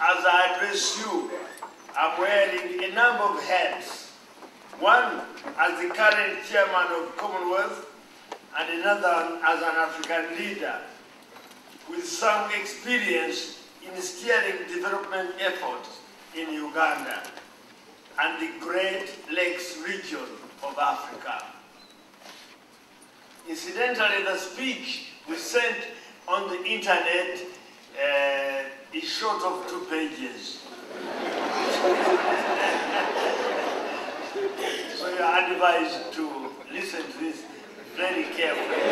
as I address you, I'm wearing a number of hats. One as the current chairman of Commonwealth, and another as an African leader with some experience in steering development efforts in Uganda and the Great Lakes region of Africa. Incidentally, the speech we sent on the internet is short of 2 pages. So you are advised to listen to this very carefully.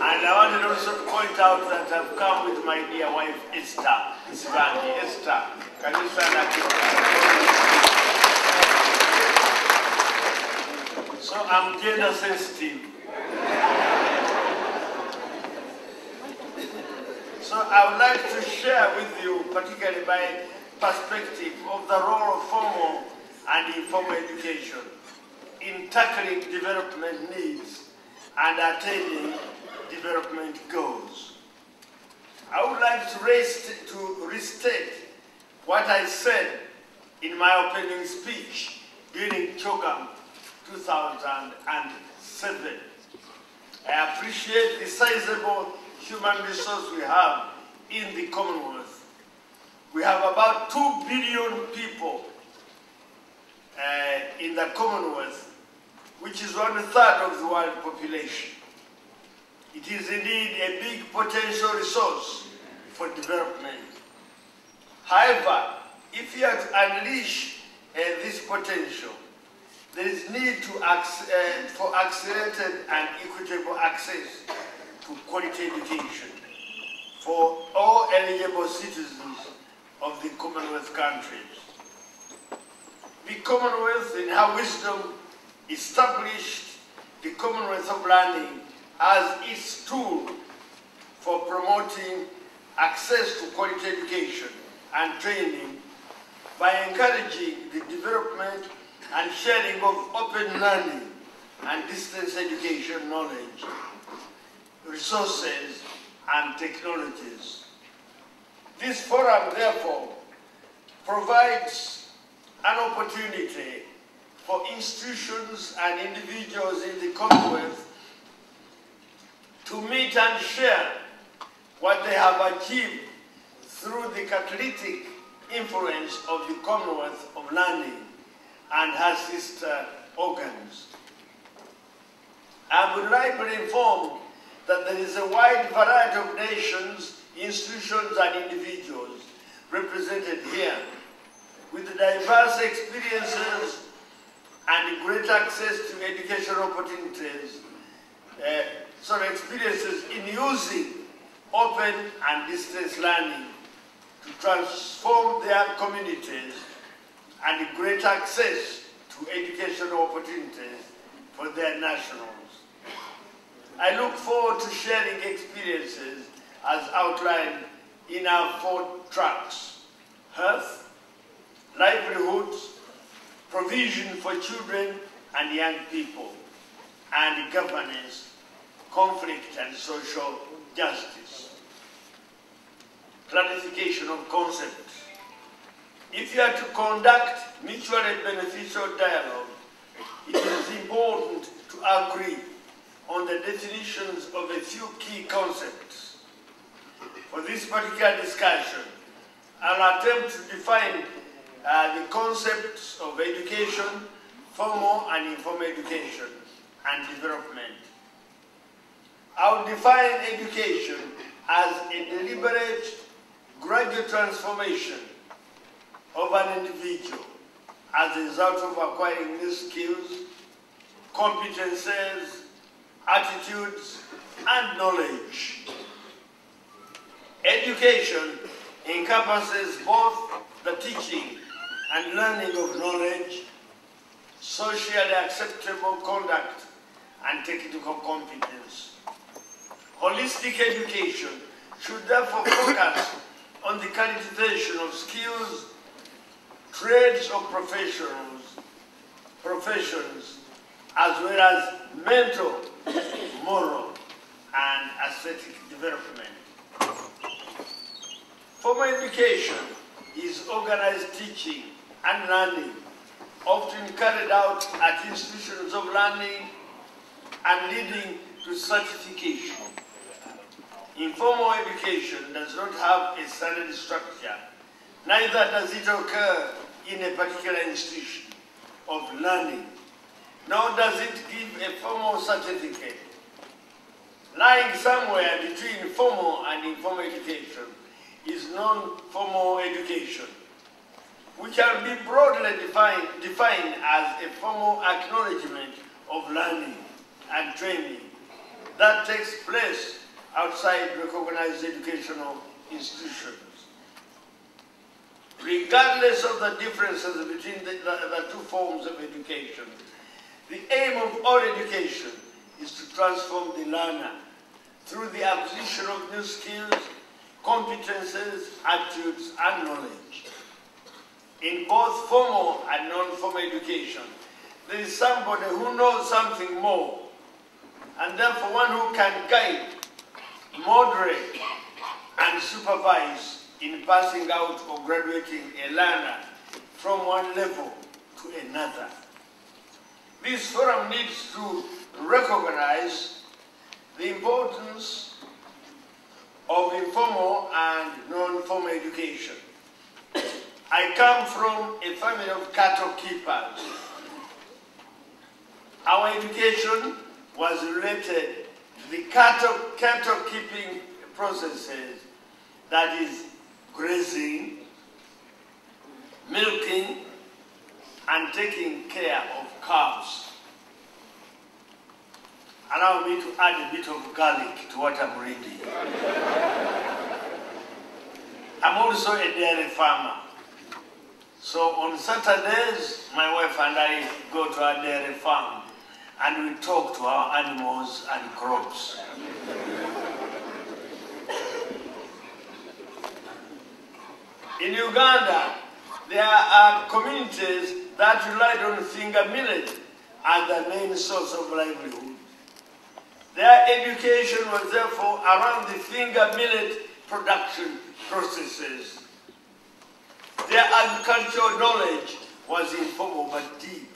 And I wanted also to point out that I've come with my dear wife, Apolo Nsibambi. Esther, can you stand up here? So I'm gender sensitive. So I would like to share with you, particularly my perspective of the role of formal and informal education in tackling development needs and attaining development goals. I would like to restate what I said in my opening speech during CHOGM 2007. I appreciate the sizable human resource we have in the Commonwealth. We have about 2 billion people in the Commonwealth, which is 1/3 of the world population. It is indeed a big potential resource for development. However, if you are to unleash this potential, there is need for accelerated and equitable access to quality education for all eligible citizens of the Commonwealth countries. The Commonwealth, in her wisdom, established the Commonwealth of Learning as its tool for promoting access to quality education and training by encouraging the development and sharing of open learning and distance education knowledge, resources, and technologies. This forum, therefore, provides an opportunity for institutions and individuals in the Commonwealth to meet and share what they have achieved through the catalytic influence of the Commonwealth of Learning and her sister organs. I am reliably informed that there is a wide variety of nations, institutions, and individuals represented here with diverse experiences and great access to educational opportunities, experiences in using open and distance learning to transform their communities and great access to educational opportunities for their nationals. I look forward to sharing experiences as outlined in our 4 tracks: health, livelihoods, provision for children and young people, and governance, conflict and social justice. Clarification of concepts. If you are to conduct mutually beneficial dialogue, it is important to agree on the definitions of a few key concepts. For this particular discussion, I'll attempt to define the concepts of education, formal and informal education, and development. I'll define education as a deliberate, gradual transformation of an individual as a result of acquiring new skills, competences, attitudes, and knowledge. Education encompasses both the teaching and learning of knowledge, socially acceptable conduct, and technical competence. Holistic education should therefore focus on the cultivation of skills, trades or professions, as well as mental, moral, and aesthetic development. Formal education is organized teaching and learning, often carried out at institutions of learning and leading to certification. Informal education does not have a standard structure, neither does it occur in a particular institution of learning, nor does it give a formal certificate. Lying somewhere between formal and informal education is non-formal education, which can be broadly defined as a formal acknowledgement of learning and training that takes place outside recognized educational institutions. Regardless of the differences between the two forms of education, the aim of all education is to transform the learner through the acquisition of new skills, competences, attitudes, and knowledge. In both formal and non-formal education, there is somebody who knows something more, and therefore one who can guide, moderate, and supervise in passing out or graduating a learner from one level to another. This forum needs to recognize the importance of informal and non-formal education. I come from a family of cattle keepers. Our education was related to the cattle keeping processes, that is, grazing, milking, and taking care of calves. Allow me to add a bit of garlic to what I'm reading. I'm also a dairy farmer. So on Saturdays, my wife and I go to our dairy farm and we talk to our animals and crops. In Uganda, there are communities that relied on finger millet as the main source of livelihood. Their education was therefore around the finger millet production processes. Their agricultural knowledge was informal but deep.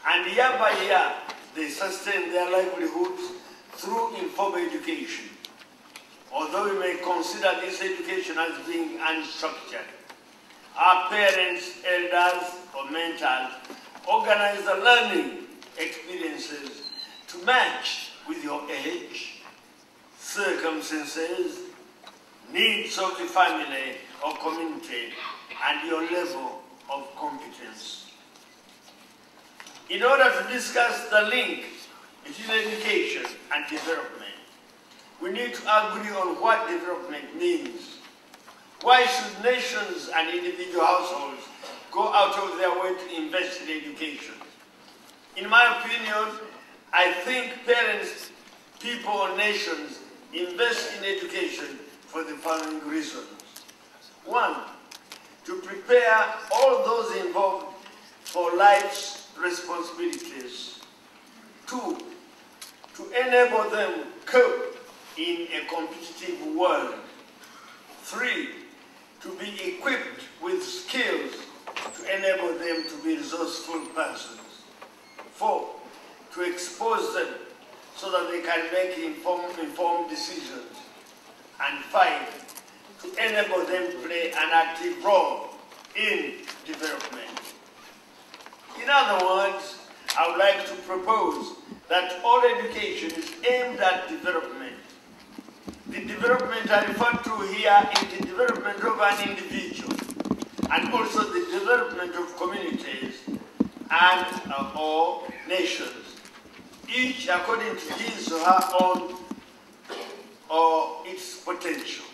And year by year, they sustained their livelihoods through informal education. Although we may consider this education as being unstructured, our parents, elders, or mentors organize the learning experiences to match with your age, circumstances, needs of the family or community, and your level of competence. In order to discuss the link between education and development, we need to agree on what development means. Why should nations and individual households go out of their way to invest in education? In my opinion, I think parents, people, or nations invest in education for the following reasons. 1, to prepare all those involved for life's responsibilities. 2, to enable them to cope in a competitive world. 3, to be equipped with skills to enable them to be resourceful persons. 4, to expose them so that they can make informed decisions. And 5, to enable them to play an active role in development. In other words, I would like to propose that all education is aimed at development. The development I refer to here is the development of an individual and also the development of communities and or nations, each according to his or her own or its potential.